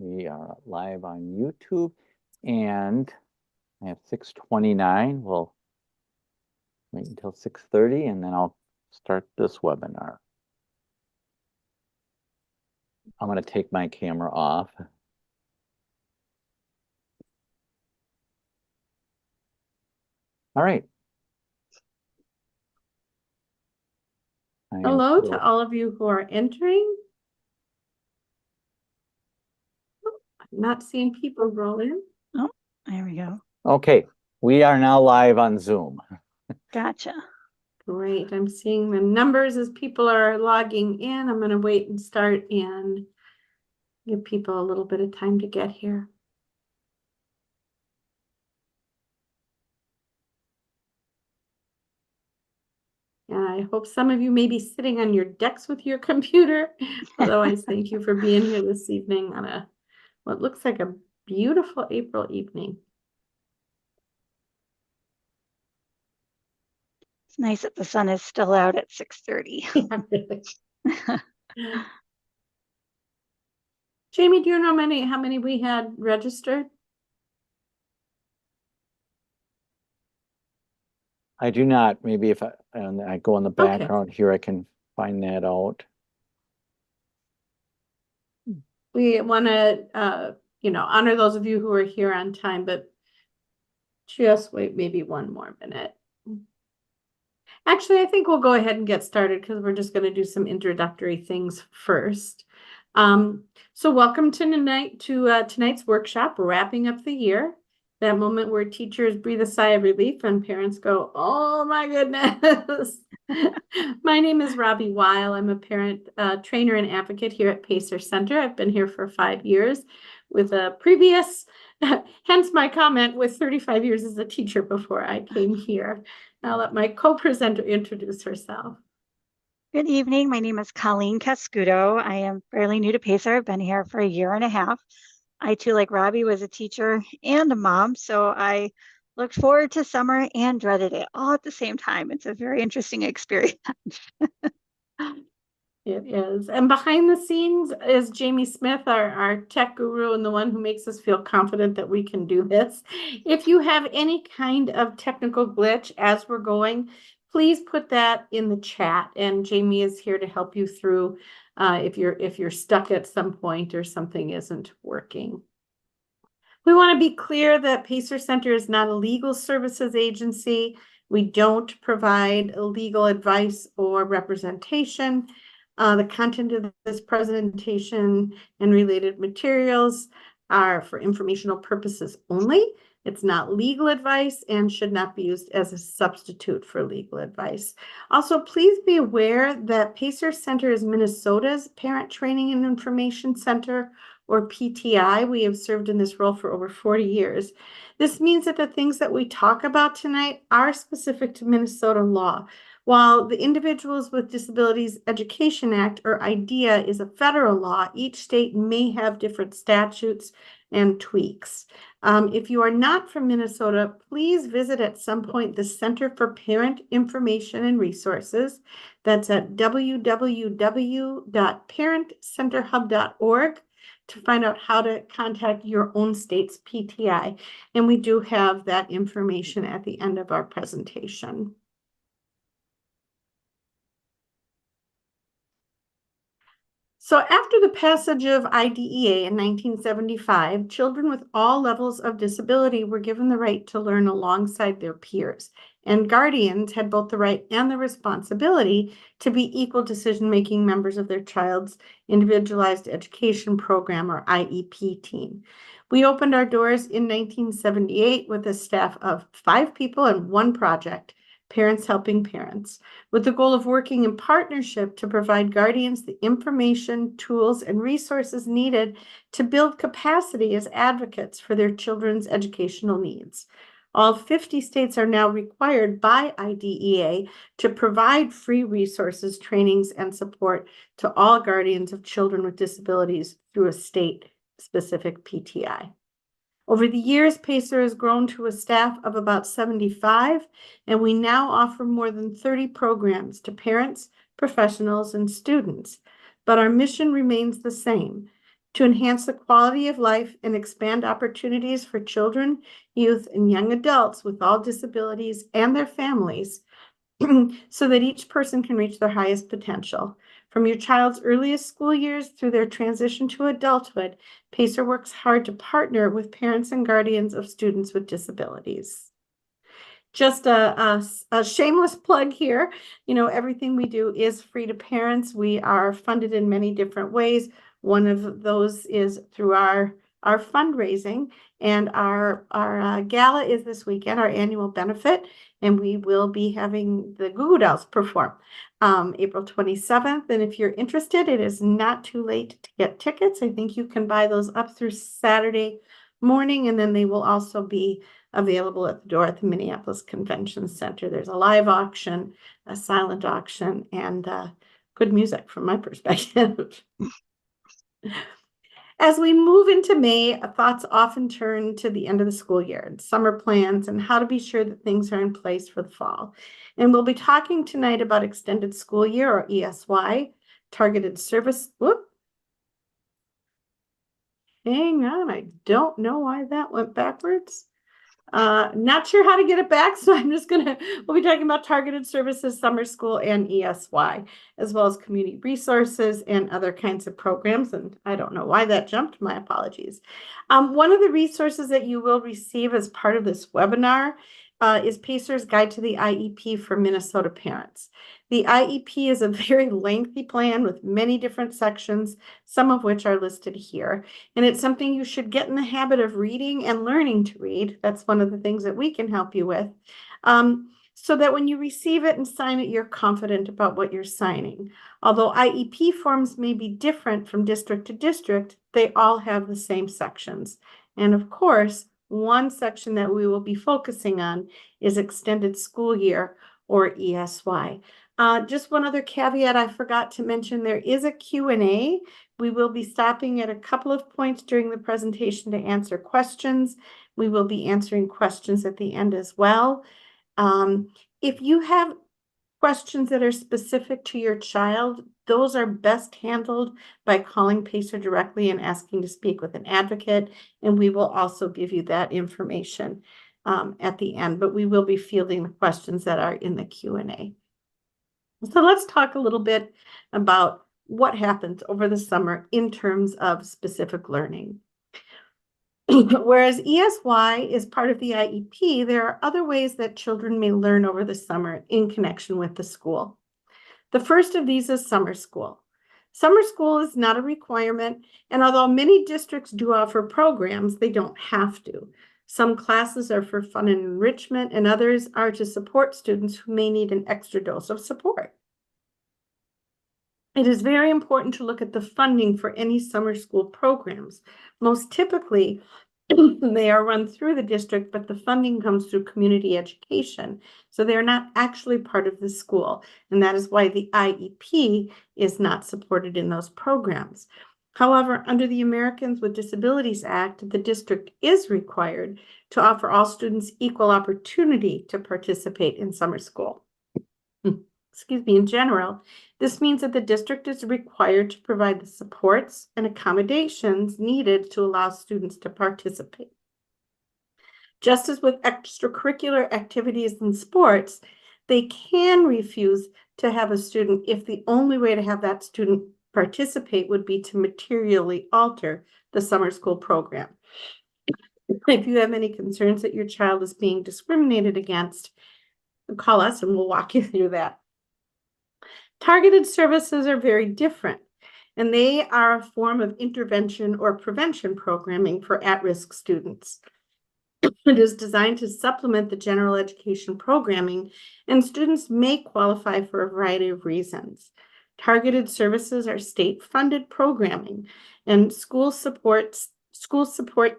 We are live on YouTube, and I have 6:29. We'll wait until 6:30, and then I'll start this webinar. I'm going to take my camera off. All right. Hello to all of you who are entering. I'm not seeing people roll in. Oh, there we go. Okay, we are now live on Zoom. Gotcha. Great. I'm seeing the numbers as people are logging in. I'm going to wait and start and give people a little bit of time to get here. And I hope some of you may be sitting on your decks with your computer. Otherwise, thank you for being here this evening on what looks like a beautiful April evening. It's nice that the sun is still out at 6:30. Yeah. Jamie, do you know how many we had registered? I do not. Maybe if I go in the background here, I can find that out. We want to, honor those of you who are here on time, but just wait maybe one more minute. Actually, I think we'll go ahead and get started because we're just going to do some introductory things first. So welcome to tonight's workshop, wrapping up the year. That moment where teachers breathe a sigh of relief and parents go, oh my goodness. My name is Robbie Weil. I'm a parent trainer and advocate here at Pacer Center. I've been here for 5 years with a previous, hence my comment, with 35 years as a teacher before I came here. I'll let my co-presenter introduce herself. Good evening. My name is Colleen Cascudo. I am fairly new to Pacer. I've been here for 1.5 years. I too, like Robbie, was a teacher and a mom, so I looked forward to summer and dreaded it all at the same time. It's a very interesting experience. It is. And behind the scenes is Jamie Smith, our tech guru, and the one who makes us feel confident that we can do this. If you have any kind of technical glitch as we're going, please put that in the chat, and Jamie is here to help you through if you're stuck at some point or something isn't working. We want to be clear that Pacer Center is not a legal services agency. We don't provide legal advice or representation. The content of this presentation and related materials are for informational purposes only. It's not legal advice and should not be used as a substitute for legal advice. Also, please be aware that Pacer Center is Minnesota's Parent Training and Information Center, or PTI. We have served in this role for over 40 years. This means that the things that we talk about tonight are specific to Minnesota law. While the Individuals with Disabilities Education Act, or IDEA, is a federal law, each state may have different statutes and tweaks. If you are not from Minnesota, please visit at some point the Center for Parent Information and Resources. That's at www.parentcenterhub.org to find out how to contact your own state's PTI. And we do have that information at the end of our presentation. So after the passage of IDEA in 1975, children with all levels of disability were given the right to learn alongside their peers, and guardians had both the right and the responsibility to be equal decision-making members of their child's individualized education program, or IEP team. We opened our doors in 1978 with a staff of 5 people and 1 project, Parents Helping Parents, with the goal of working in partnership to provide guardians the information, tools, and resources needed to build capacity as advocates for their children's educational needs. All 50 states are now required by IDEA to provide free resources, trainings, and support to all guardians of children with disabilities through a state-specific PTI. Over the years, Pacer has grown to a staff of about 75, and we now offer more than 30 programs to parents, professionals, and students. But our mission remains the same: to enhance the quality of life and expand opportunities for children, youth, and young adults with all disabilities and their families so that each person can reach their highest potential. From your child's earliest school years through their transition to adulthood, PACER works hard to partner with parents and guardians of students with disabilities. Just a shameless plug here. You know, everything we do is free to parents. We are funded in many different ways. One of those is through our fundraising, and our gala is this weekend, our annual benefit, and we will be having the Goo Goo Dolls perform April 27th. And if you're interested, it is not too late to get tickets. I think you can buy those up through Saturday morning, and then they will also be available at the door at the Minneapolis Convention Center. There's a live auction, a silent auction, and good music from my perspective. As we move into May, thoughts often turn to the end of the school year and summer plans and how to be sure that things are in place for the fall. And we'll be talking tonight about extended school year, or ESY, targeted service. Whoop. Hang on, I don't know why that went backwards. Not sure how to get it back, so we'll be talking about targeted services, summer school, and ESY, as well as community resources and other kinds of programs. And I don't know why that jumped, my apologies. One of the resources that you will receive as part of this webinar is PACER's Guide to the IEP for Minnesota Parents. The IEP is a very lengthy plan with many different sections, some of which are listed here. And it's something you should get in the habit of reading and learning to read. That's one of the things that we can help you with. So that when you receive it and sign it, you're confident about what you're signing. Although IEP forms may be different from district to district, they all have the same sections. And of course, one section that we will be focusing on is extended school year, or ESY. Just one other caveat I forgot to mention, there is a Q&A. We will be stopping at a couple of points during the presentation to answer questions. We will be answering questions at the end as well. If you have questions that are specific to your child, those are best handled by calling PACER directly and asking to speak with an advocate, and we will also give you that information at the end, but we will be fielding the questions that are in the Q&A. So let's talk a little bit about what happens over the summer in terms of specific learning. Whereas ESY is part of the IEP, there are other ways that children may learn over the summer in connection with the school. The first of these is summer school. Summer school is not a requirement, and although many districts do offer programs, they don't have to. Some classes are for fun and enrichment, and others are to support students who may need an extra dose of support. It is very important to look at the funding for any summer school programs. Most typically, they are run through the district, but the funding comes through community education. So they're not actually part of the school. And that is why the IEP is not supported in those programs. However, under the Americans with Disabilities Act, the district is required to offer all students equal opportunity to participate in summer school. Excuse me, in general, this means that the district is required to provide the supports and accommodations needed to allow students to participate. Just as with extracurricular activities and sports, they can refuse to have a student if the only way to have that student participate would be to materially alter the summer school program. If you have any concerns that your child is being discriminated against, call us and we'll walk you through that. Targeted services are very different, and they are a form of intervention or prevention programming for at-risk students. It is designed to supplement the general education programming, and students may qualify for a variety of reasons. Targeted services are state-funded programming, and school support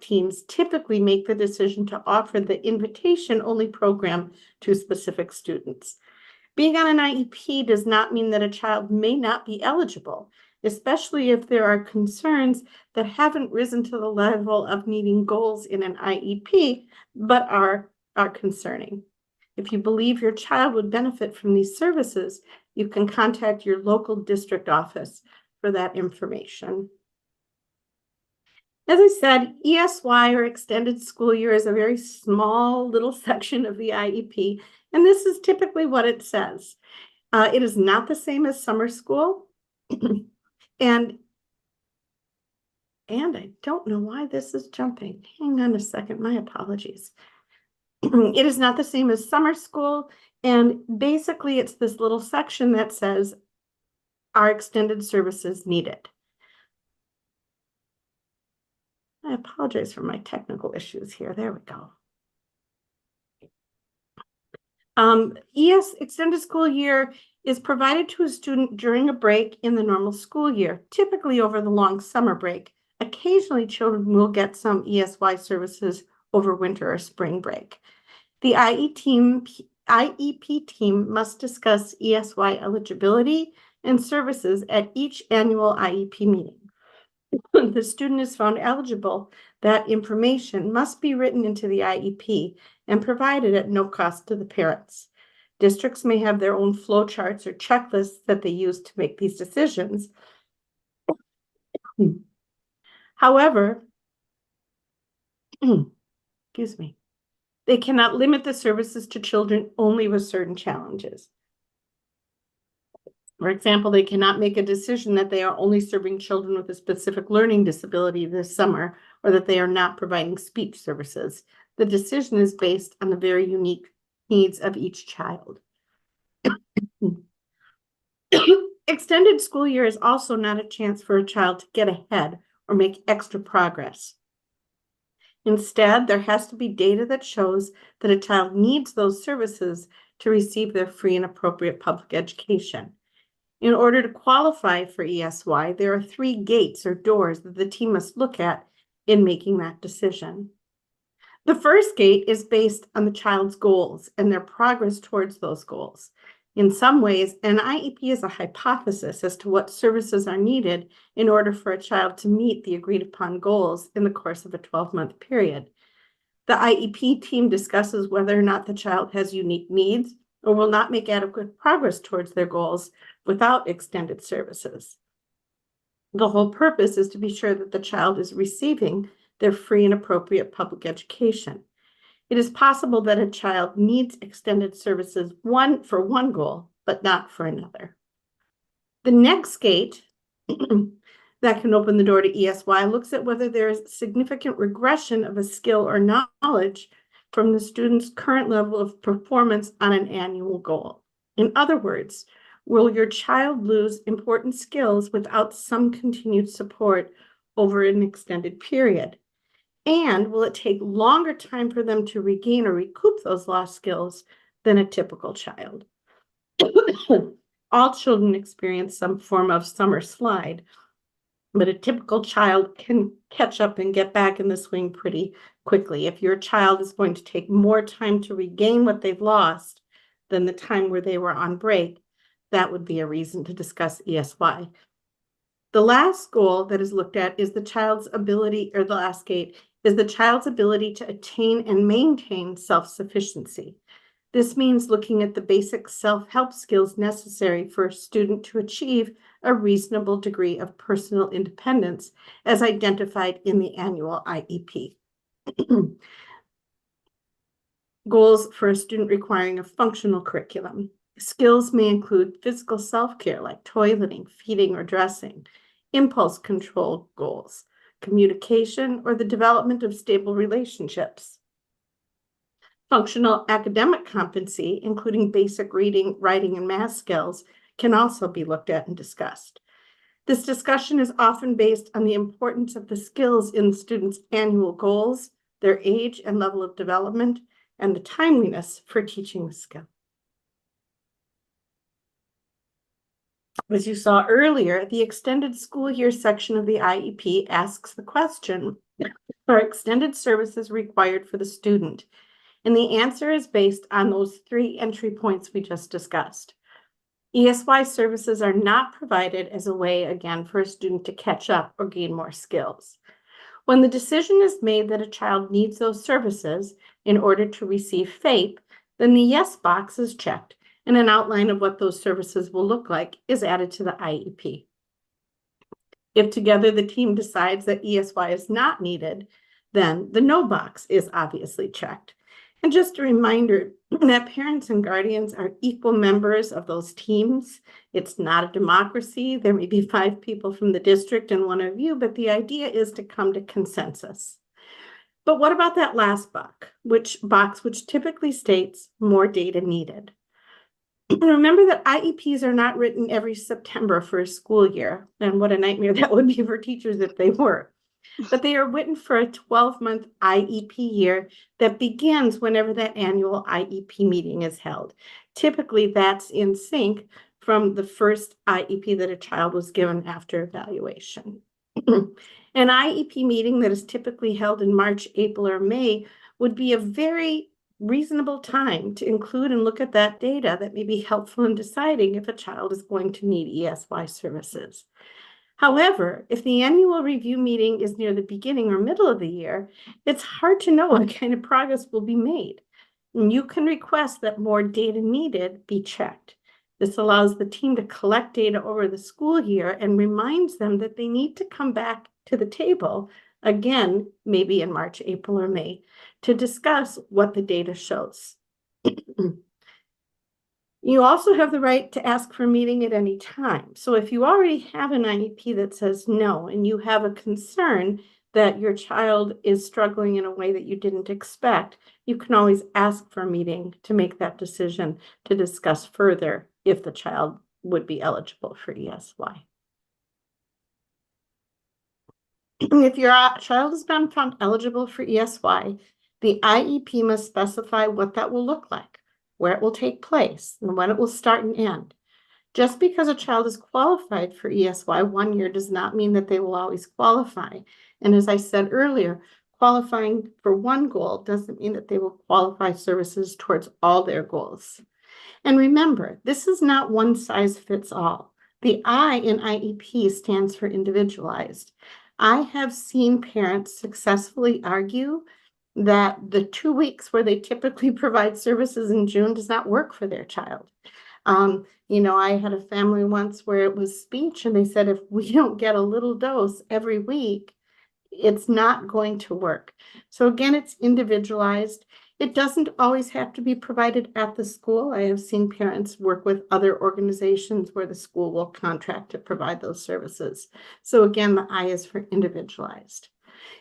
teams typically make the decision to offer the invitation-only program to specific students. Being on an IEP does not mean that a child may not be eligible, especially if there are concerns that haven't risen to the level of meeting goals in an IEP, but are concerning. If you believe your child would benefit from these services, you can contact your local district office for that information. As I said, ESY, or extended school year, is a very small little section of the IEP, and this is typically what it says. It is not the same as summer school, and I don't know why this is jumping. Hang on a second, my apologies. It is not the same as summer school, and basically it's this little section that says, "Are extended services needed?" I apologize for my technical issues here. There we go. Extended school year is provided to a student during a break in the normal school year, typically over the long summer break. Occasionally, children will get some ESY services over winter or spring break. The IEP team must discuss ESY eligibility and services at each annual IEP meeting. If the student is found eligible, that information must be written into the IEP and provided at no cost to the parents. Districts may have their own flowcharts or checklists that they use to make these decisions. However, excuse me, they cannot limit the services to children only with certain challenges. For example, they cannot make a decision that they are only serving children with a specific learning disability this summer, or that they are not providing speech services. The decision is based on the very unique needs of each child. Extended school year is also not a chance for a child to get ahead or make extra progress. Instead, there has to be data that shows that a child needs those services to receive their free and appropriate public education. In order to qualify for ESY, there are 3 gates or doors that the team must look at in making that decision. The first gate is based on the child's goals and their progress towards those goals. In some ways, an IEP is a hypothesis as to what services are needed in order for a child to meet the agreed upon goals in the course of a 12-month period. The IEP team discusses whether or not the child has unique needs or will not make adequate progress towards their goals without extended services. The whole purpose is to be sure that the child is receiving their free and appropriate public education. It is possible that a child needs extended services for one goal, but not for another. The next gate that can open the door to ESY looks at whether there is significant regression of a skill or knowledge from the student's current level of performance on an annual goal. In other words, will your child lose important skills without some continued support over an extended period? And will it take longer time for them to regain or recoup those lost skills than a typical child? All children experience some form of summer slide, but a typical child can catch up and get back in the swing pretty quickly. If your child is going to take more time to regain what they've lost than the time where they were on break, that would be a reason to discuss ESY. The last goal that is looked at is the child's ability, or the last gate, is the child's ability to attain and maintain self-sufficiency. This means looking at the basic self-help skills necessary for a student to achieve a reasonable degree of personal independence as identified in the annual IEP. Goals for a student requiring a functional curriculum. Skills may include physical self-care like toileting, feeding, or dressing, impulse control goals, communication, or the development of stable relationships. Functional academic competency, including basic reading, writing, and math skills, can also be looked at and discussed. This discussion is often based on the importance of the skills in the student's annual goals, their age and level of development, and the timeliness for teaching the skill. As you saw earlier, the extended school year section of the IEP asks the question, are extended services required for the student? And the answer is based on those 3 entry points we just discussed. ESY services are not provided as a way, again, for a student to catch up or gain more skills. When the decision is made that a child needs those services in order to receive FAPE, then the yes box is checked and an outline of what those services will look like is added to the IEP. If together the team decides that ESY is not needed, then the no box is obviously checked. And just a reminder that parents and guardians are equal members of those teams. It's not a democracy. There may be 5 people from the district and 1 of you, but the idea is to come to consensus. But what about that last box, which typically states more data needed? Remember that IEPs are not written every September for a school year, and what a nightmare that would be for teachers if they were. But they are written for a 12-month IEP year that begins whenever that annual IEP meeting is held. Typically, that's in sync from the first IEP that a child was given after evaluation. An IEP meeting that is typically held in March, April, or May would be a very reasonable time to include and look at that data that may be helpful in deciding if a child is going to need ESY services. However, if the annual review meeting is near the beginning or middle of the year, it's hard to know what kind of progress will be made. And you can request that more data needed be checked. This allows the team to collect data over the school year and reminds them that they need to come back to the table again, maybe in March, April, or May, to discuss what the data shows. You also have the right to ask for a meeting at any time. So if you already have an IEP that says no, and you have a concern that your child is struggling in a way that you didn't expect, you can always ask for a meeting to make that decision to discuss further if the child would be eligible for ESY. If your child has been found eligible for ESY, the IEP must specify what that will look like, where it will take place, and when it will start and end. Just because a child is qualified for ESY 1 year does not mean that they will always qualify. And as I said earlier, qualifying for one goal doesn't mean that they will qualify services towards all their goals. And remember, this is not one size fits all. The I in IEP stands for individualized. I have seen parents successfully argue that the 2 weeks where they typically provide services in June does not work for their child. I had a family once where it was speech, and they said, if we don't get a little dose every week, it's not going to work. So again, it's individualized. It doesn't always have to be provided at the school. I have seen parents work with other organizations where the school will contract to provide those services. So again, the I is for individualized.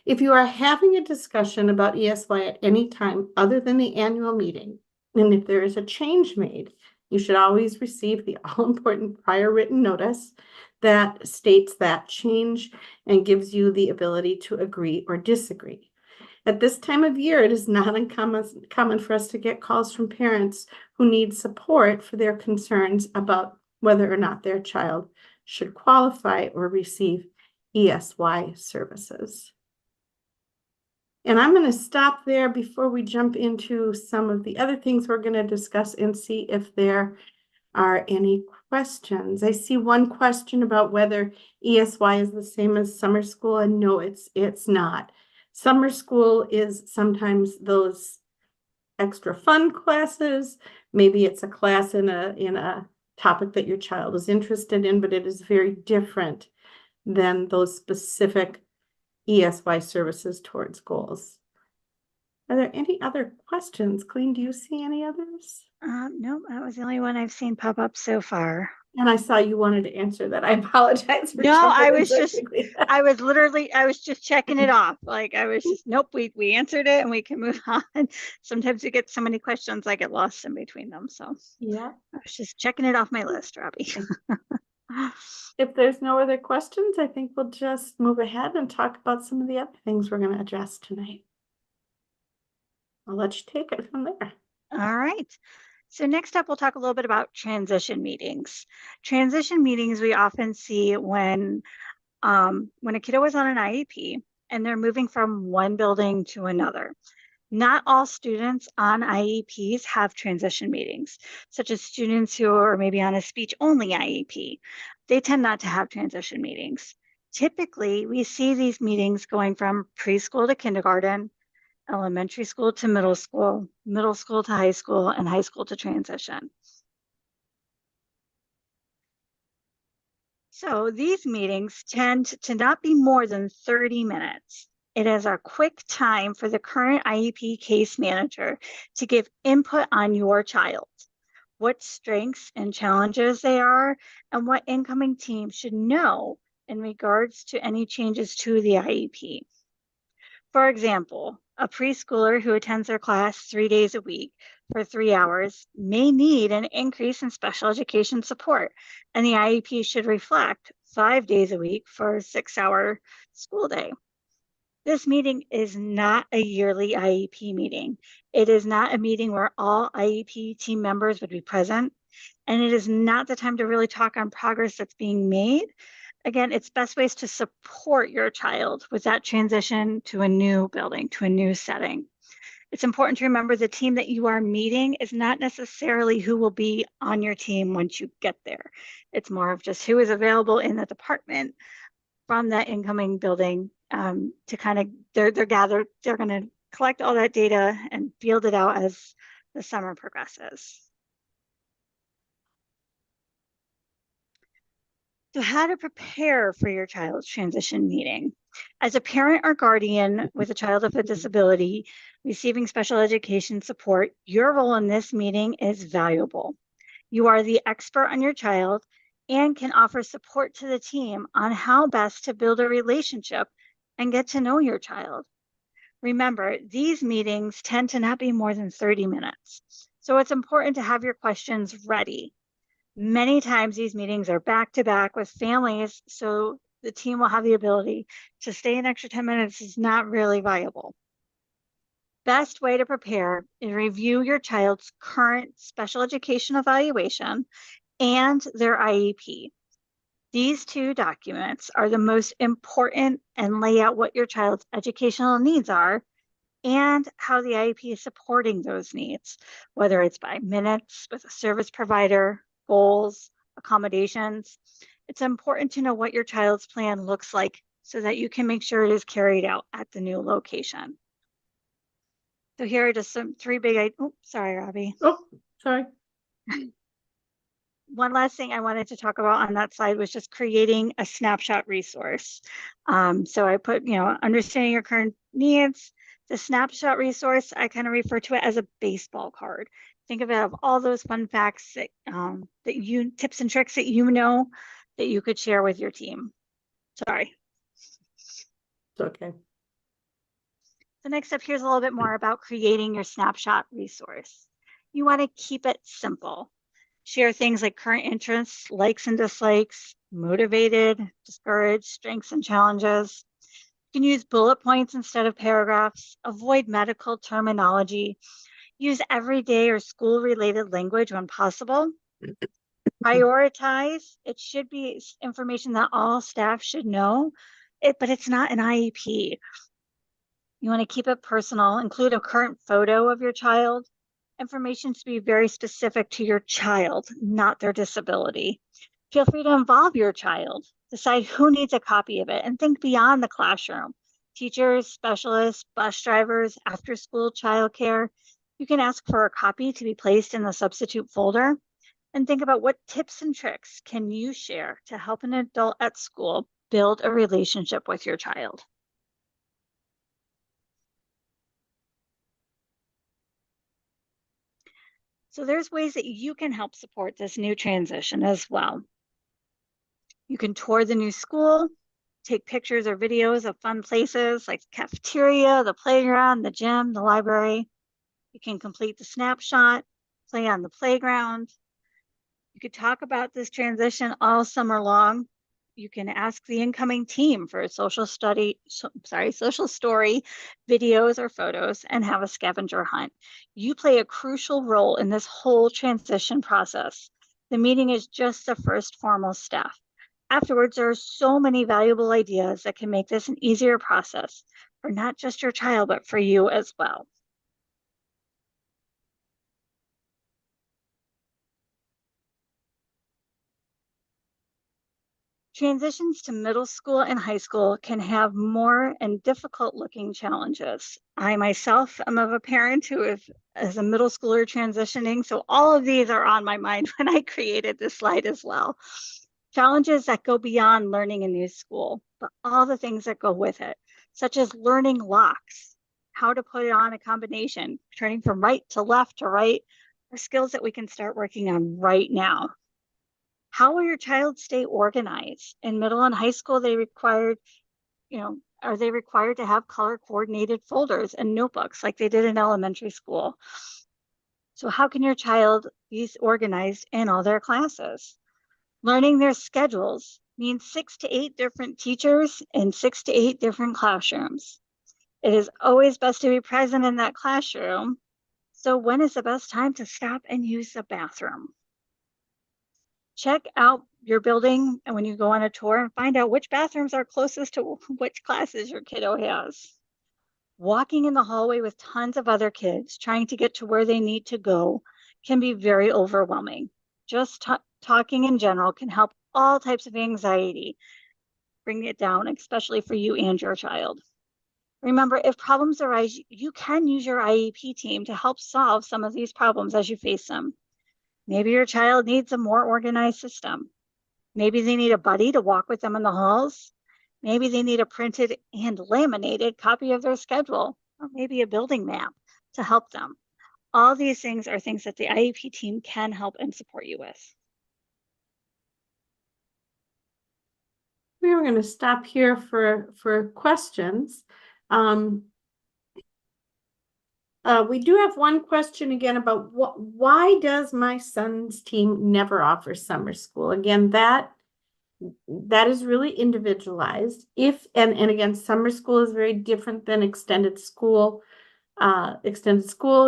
If you are having a discussion about ESY at any time other than the annual meeting, and if there is a change made, you should always receive the all-important prior written notice that states that change and gives you the ability to agree or disagree. At this time of year, it is not uncommon for us to get calls from parents who need support for their concerns about whether or not their child should qualify or receive ESY services. And I'm going to stop there before we jump into some of the other things we're going to discuss and see if there are any questions. I see one question about whether ESY is the same as summer school, and no, it's not. Summer school is sometimes those extra fun classes. Maybe it's a class in a topic that your child is interested in, but it is very different than those specific ESY services towards goals. Are there any other questions? Colleen, do you see any others? No, that was the only one I've seen pop up so far. And I saw you wanted to answer that. I apologize for No, I jumping in was so just, quickly. I was just checking it off. Like I was just, nope, we answered it and we can move on. Sometimes we get so many questions, I get lost in between them. So Yeah. I was just checking it off my list, Robbie. If there's no other questions, I think we'll just move ahead and talk about some of the other things we're going to address tonight. I'll let you take it from there. All right. So next up, we'll talk a little bit about transition meetings. Transition meetings we often see when a kiddo is on an IEP and they're moving from one building to another. Not all students on IEPs have transition meetings, such as students who are maybe on a speech-only IEP. They tend not to have transition meetings. Typically, we see these meetings going from preschool to kindergarten, elementary school to middle school to high school, and high school to transition. So these meetings tend to not be more than 30 minutes. It is a quick time for the current IEP case manager to give input on your child, what strengths and challenges they are, and what incoming team should know in regards to any changes to the IEP. For example, a preschooler who attends their class 3 days a week for 3 hours may need an increase in special education support, and the IEP should reflect 5 days a week for a 6-hour school day. This meeting is not a yearly IEP meeting. It is not a meeting where all IEP team members would be present, and it is not the time to really talk on progress that's being made. Again, it's best ways to support your child with that transition to a new building, to a new setting. It's important to remember the team that you are meeting is not necessarily who will be on your team once you get there. It's more of just who is available in the department from that incoming building to kind of, they're gathered, they're going to collect all that data and field it out as the summer progresses. So how to prepare for your child's transition meeting. As a parent or guardian with a child with a disability receiving special education support, your role in this meeting is valuable. You are the expert on your child and can offer support to the team on how best to build a relationship and get to know your child. Remember, these meetings tend to not be more than 30 minutes. So it's important to have your questions ready. Many times these meetings are back to back with families, so the team will have the ability to stay an extra 10 minutes is not really viable. Best way to prepare is review your child's current special education evaluation and their IEP. These two documents are the most important and lay out what your child's educational needs are and how the IEP is supporting those needs, whether it's by minutes with a service provider, goals, accommodations. It's important to know what your child's plan looks like so that you can make sure it is carried out at the new location. So here are just some 3 big, oh, sorry, Robbie. Oh, sorry. One last thing I wanted to talk about on that slide was just creating a snapshot resource. So I put, understanding your current needs. The snapshot resource, I kind of refer to it as a baseball card. Think of it of all those fun facts that tips and tricks that that you could share with your team. Sorry. It's okay. The next step here is a little bit more about creating your snapshot resource. You want to keep it simple. Share things like current interests, likes and dislikes, motivated, discouraged, strengths and challenges. You can use bullet points instead of paragraphs. Avoid medical terminology. Use everyday or school-related language when possible. Prioritize. It should be information that all staff should know, but it's not an IEP. You want to keep it personal. Include a current photo of your child. Information to be very specific to your child, not their disability. Feel free to involve your child. Decide who needs a copy of it and think beyond the classroom. Teachers, specialists, bus drivers, after-school childcare. You can ask for a copy to be placed in the substitute folder and think about what tips and tricks can you share to help an adult at school build a relationship with your child. So there's ways that you can help support this new transition as well. You can tour the new school, take pictures or videos of fun places like the cafeteria, the playground, the gym, the library. You can complete the snapshot, play on the playground. You could talk about this transition all summer long. You can ask the incoming team for a social story, videos or photos, and have a scavenger hunt. You play a crucial role in this whole transition process. The meeting is just the first formal step. Afterwards, there are so many valuable ideas that can make this an easier process for not just your child, but for you as well. Transitions to middle school and high school can have more and difficult looking challenges. I myself am of a parent who is a middle schooler transitioning, so all of these are on my mind when I created this slide as well. Challenges that go beyond learning a new school, but all the things that go with it, such as learning locks, how to put it on a combination, turning from right to left to right, are skills that we can start working on right now. How will your child stay organized? In middle and high school, are they required to have color coordinated folders and notebooks like they did in elementary school? So how can your child be organized in all their classes? Learning their schedules means 6 to 8 different teachers in 6 to 8 different classrooms. It is always best to be present in that classroom. So when is the best time to stop and use the bathroom? Check out your building and when you go on a tour and find out which bathrooms are closest to which classes your kiddo has. Walking in the hallway with tons of other kids trying to get to where they need to go can be very overwhelming. Just talking in general can help all types of anxiety, bring it down, especially for you and your child. Remember, if problems arise, you can use your IEP team to help solve some of these problems as you face them. Maybe your child needs a more organized system. Maybe they need a buddy to walk with them in the halls. Maybe they need a printed and laminated copy of their schedule, or maybe a building map to help them. All these things are things that the IEP team can help and support you with. We are going to stop here for questions. We do have one question again about why does my son's team never offer summer school? Again, that is really individualized. And again, summer school is very different than extended school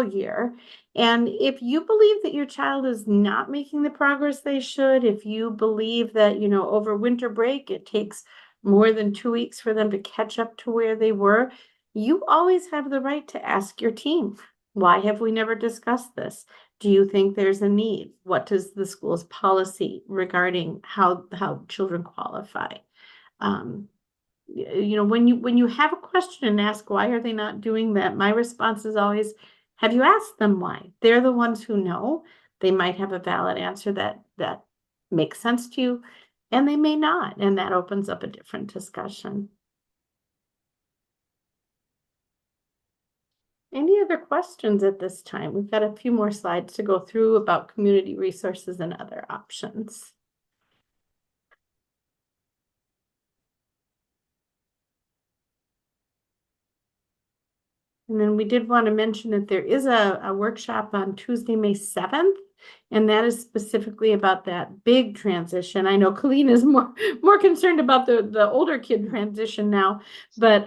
year. And if you believe that your child is not making the progress they should, if you believe that, over winter break, it takes more than 2 weeks for them to catch up to where they were, you always have the right to ask your team, why have we never discussed this? Do you think there's a need? What does the school's policy regarding how children qualify? When you have a question and ask why are they not doing that, my response is always, have you asked them why? They're the ones who know. They might have a valid answer that makes sense to you, and they may not, and that opens up a different discussion. Any other questions at this time? We've got a few more slides to go through about community resources and other options. And then we did want to mention that there is a workshop on Tuesday, May 7th, and that is specifically about that big transition. I know Colleen is more concerned about the older kid transition now, but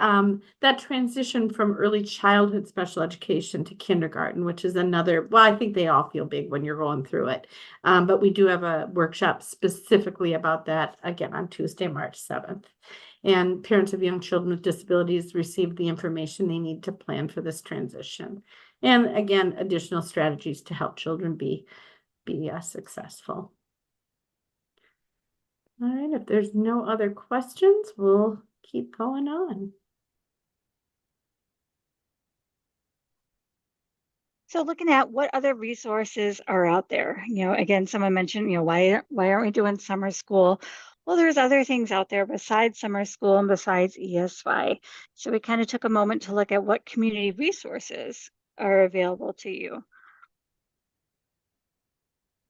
that transition from early childhood special education to kindergarten, which is another, well, I think they all feel big when you're going through it. But we do have a workshop specifically about that, again, on Tuesday, March 7th. And parents of young children with disabilities receive the information they need to plan for this transition. And again, additional strategies to help children be successful. All right, if there's no other questions, we'll keep going on. So looking at what other resources are out there, again, someone mentioned, why aren't we doing summer school? Well, there's other things out there besides summer school and besides ESY. So we kind of took a moment to look at what community resources are available to you.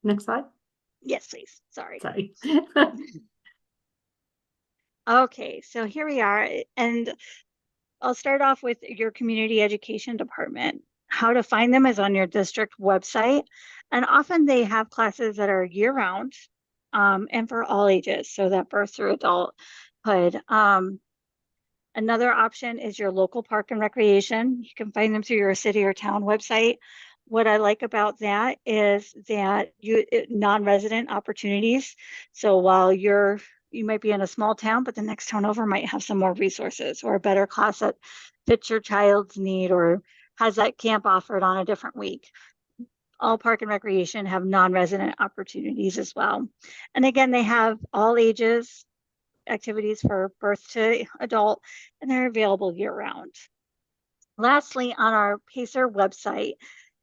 Next slide. Yes, please. Sorry. Okay, so here we are. And I'll start off with your community education department. How to find them is on your district website. And often they have classes that are year round and for all ages, so that birth through adulthood. Another option is your local park and recreation. You can find them through your city or town website. What I like about that is that non-resident opportunities. So while you might be in a small town, but the next town over might have some more resources or a better class that fits your child's need or has that camp offered on a different week. All park and recreation have non-resident opportunities as well. And again, they have all ages activities for birth to adult, and they're available year round. Lastly, on our PACER website,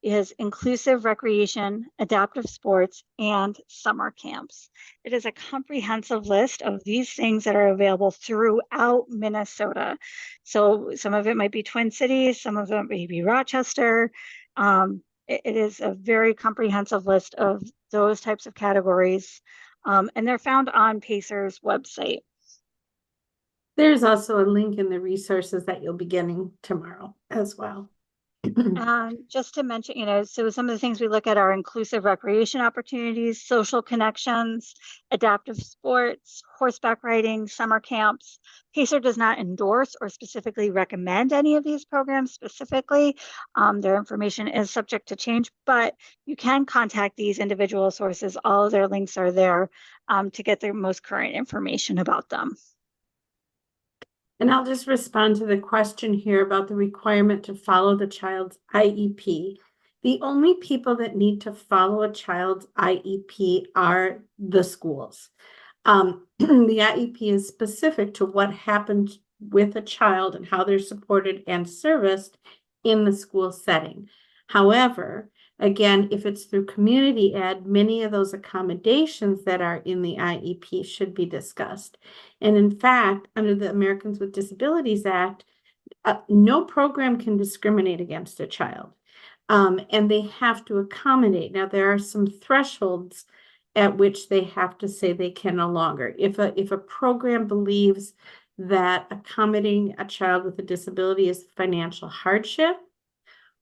is inclusive recreation, adaptive sports, and summer camps. It is a comprehensive list of these things that are available throughout Minnesota. So some of it might be Twin Cities, some of it may be Rochester. It is a very comprehensive list of those types of categories, and they're found on Pacer's website. There's also a link in the resources that you'll be getting tomorrow as well. Just to mention, so some of the things we look at are inclusive recreation opportunities, social connections, adaptive sports, horseback riding, summer camps. Pacer does not endorse or specifically recommend any of these programs specifically. Their information is subject to change, but you can contact these individual sources. All of their links are there to get the most current information about them. And I'll just respond to the question here about the requirement to follow the child's IEP. The only people that need to follow a child's IEP are the schools. The IEP is specific to what happened with a child and how they're supported and serviced in the school setting. However, again, if it's through community ed, many of those accommodations that are in the IEP should be discussed. And in fact, under the Americans with Disabilities Act, no program can discriminate against a child. And they have to accommodate. Now, there are some thresholds at which they have to say they can no longer. If a program believes that accommodating a child with a disability is financial hardship,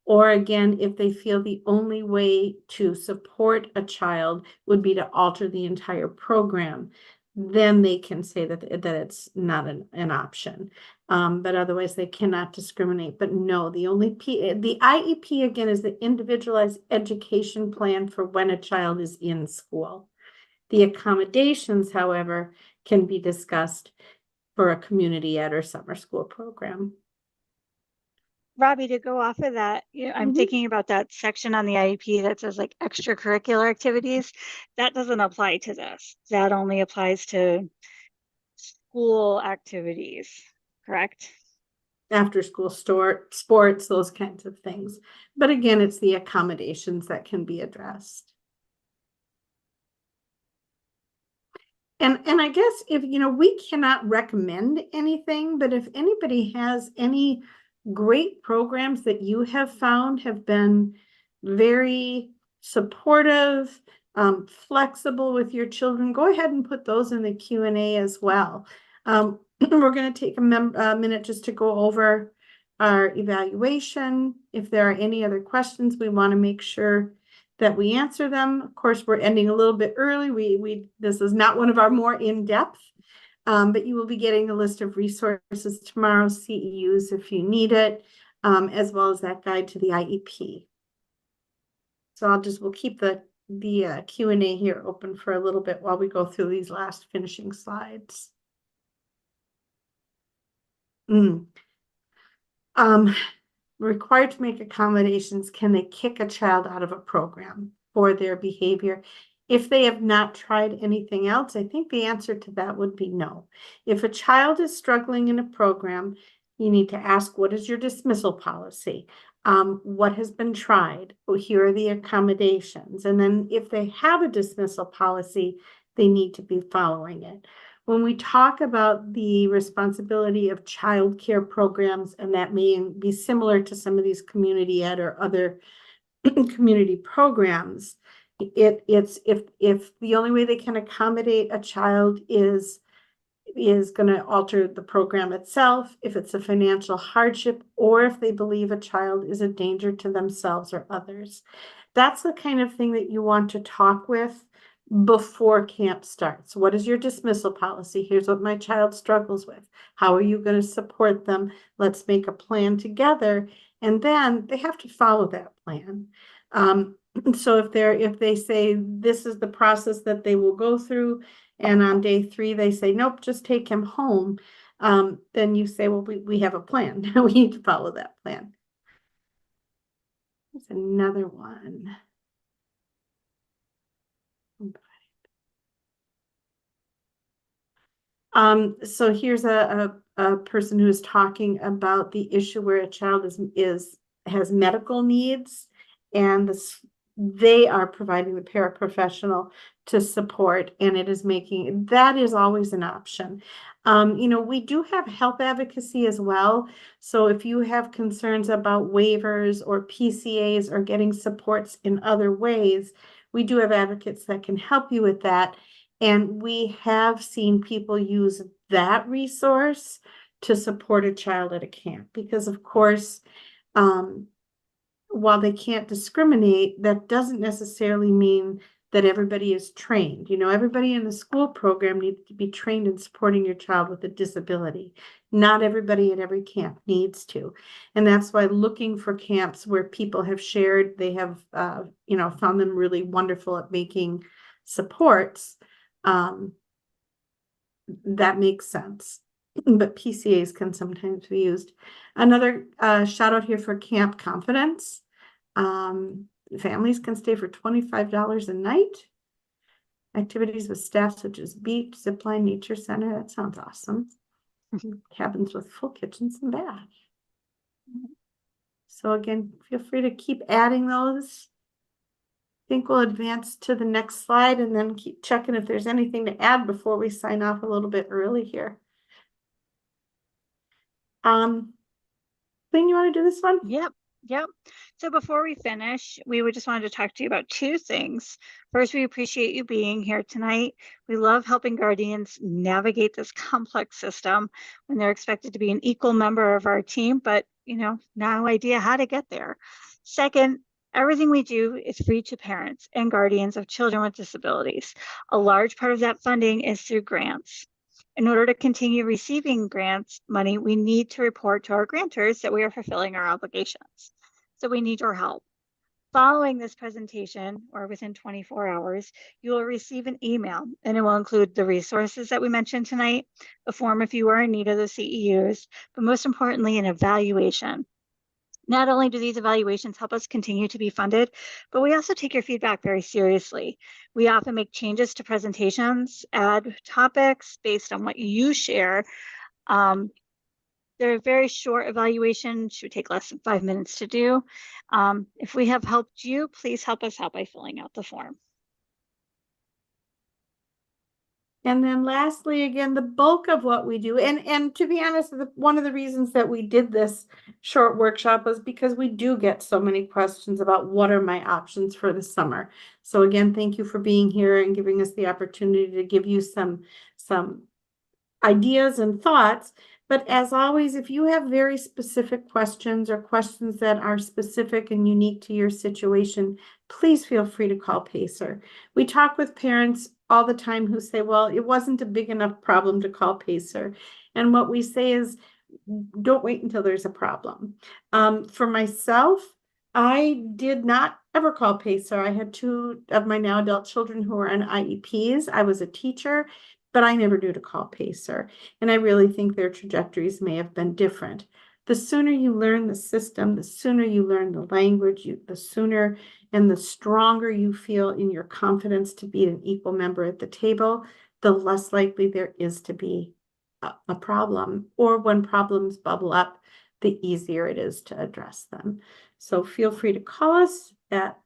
or again, if they feel the only way to support a child would be to alter the entire program, then they can say that it's not an option. But otherwise they cannot discriminate. But no, the IEP again is the individualized education plan for when a child is in school. The accommodations, however, can be discussed for a community ed or summer school program. Robbie, to go off of that, I'm thinking about that section on the IEP that says like extracurricular activities. That doesn't apply to this. That only applies to school activities, correct? After school sports, those kinds of things. But again, it's the accommodations that can be addressed. And I guess if, we cannot recommend anything, but if anybody has any great programs that you have found have been very supportive, flexible with your children, go ahead and put those in the Q&A as well. We're going to take a minute just to go over our evaluation. If there are any other questions, we want to make sure that we answer them. Of course, we're ending a little bit early. This is not one of our more in-depth, but you will be getting a list of resources tomorrow, CEUs if you need it, as well as that guide to the IEP. So we'll keep the Q&A here open for a little bit while we go through these last finishing slides. Required to make accommodations, can they kick a child out of a program for their behavior? If they have not tried anything else, I think the answer to that would be no. If a child is struggling in a program, you need to ask, what is your dismissal policy? What has been tried? Oh, here are the accommodations. And then if they have a dismissal policy, they need to be following it. When we talk about the responsibility of child care programs, and that may be similar to some of these community ed or other community programs, it's if the only way they can accommodate a child is going to alter the program itself, if it's a financial hardship, or if they believe a child is a danger to themselves or others. That's the kind of thing that you want to talk with before camp starts. What is your dismissal policy? Here's what my child struggles with. How are you going to support them? Let's make a plan together. And then they have to follow that plan. So if they say this is the process that they will go through, and on day 3 they say nope, just take him home, then you say, well, we have a plan. We need to follow that plan. There's another one. So here's a person who is talking about the issue where a child has medical needs and they are providing the paraprofessional to support, and it is making, that is always an option. We do have health advocacy as well. So if you have concerns about waivers or PCAs or getting supports in other ways, we do have advocates that can help you with that. And we have seen people use that resource to support a child at a camp, because of course, while they can't discriminate, that doesn't necessarily mean that everybody is trained. Everybody in the school program needs to be trained in supporting your child with a disability. Not everybody at every camp needs to. And that's why looking for camps where people have shared, they have, found them really wonderful at making supports, that makes sense. But PCAs can sometimes be used. Another shout out here for Camp Confidence. Families can stay for $25 a night. Activities with staff such as beach, zipline, nature center. That sounds awesome. Cabins with full kitchens and bath. So again, feel free to keep adding those. I think we'll advance to the next slide and then keep checking if there's anything to add before we sign off a little bit early here. Lynn, you want to do this one? Yep. So before we finish, we would just wanted to talk to you about two things. First, we appreciate you being here tonight. We love helping guardians navigate this complex system when they're expected to be an equal member of our team, but no idea how to get there. Second, everything we do is free to parents and guardians of children with disabilities. A large part of that funding is through grants. In order to continue receiving grants money, we need to report to our grantors that we are fulfilling our obligations. So we need your help. Following this presentation, or within 24 hours, you will receive an email, and it will include the resources that we mentioned tonight, a form if you are in need of the CEUs, but most importantly, an evaluation. Not only do these evaluations help us continue to be funded, but we also take your feedback very seriously. We often make changes to presentations, add topics based on what you share. They're a very short evaluation, should take less than 5 minutes to do. If we have helped you, please help us out by filling out the form. And then lastly, again, the bulk of what we do, and to be honest, one of the reasons that we did this short workshop was because we do get so many questions about what are my options for the summer. So again, thank you for being here and giving us the opportunity to give you some ideas and thoughts. But as always, if you have very specific questions or questions that are specific and unique to your situation, please feel free to call Pacer. We talk with parents all the time who say, well, it wasn't a big enough problem to call Pacer. And what we say is, don't wait until there's a problem. For myself, I did not ever call Pacer. I had 2 of my now adult children who were on IEPs. I was a teacher, but I never knew to call Pacer. And I really think their trajectories may have been different. The sooner you learn the system, the sooner you learn the language, the sooner and the stronger you feel in your confidence to be an equal member at the table, the less likely there is to be a problem. Or when problems bubble up, the easier it is to address them. So feel free to call us,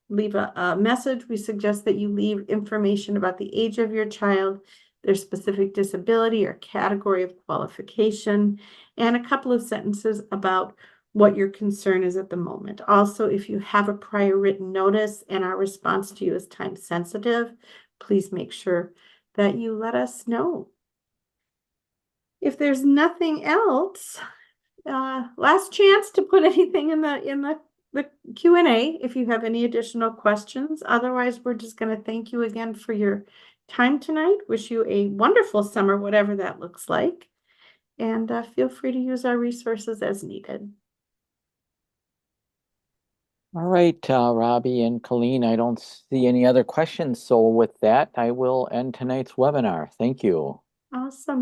leave a message. We suggest that you leave information about the age of your child, their specific disability or category of qualification, and a couple of sentences about what your concern is at the moment. Also, if you have a prior written notice and our response to you is time sensitive, please make sure that you let us know. If there's nothing else, last chance to put anything in the Q&A if you have any additional questions. Otherwise, we're just going to thank you again for your time tonight. Wish you a wonderful summer, whatever that looks like. And feel free to use our resources as needed. All right, Robbie and Colleen, I don't see any other questions. So with that, I will end tonight's webinar. Thank you. Awesome.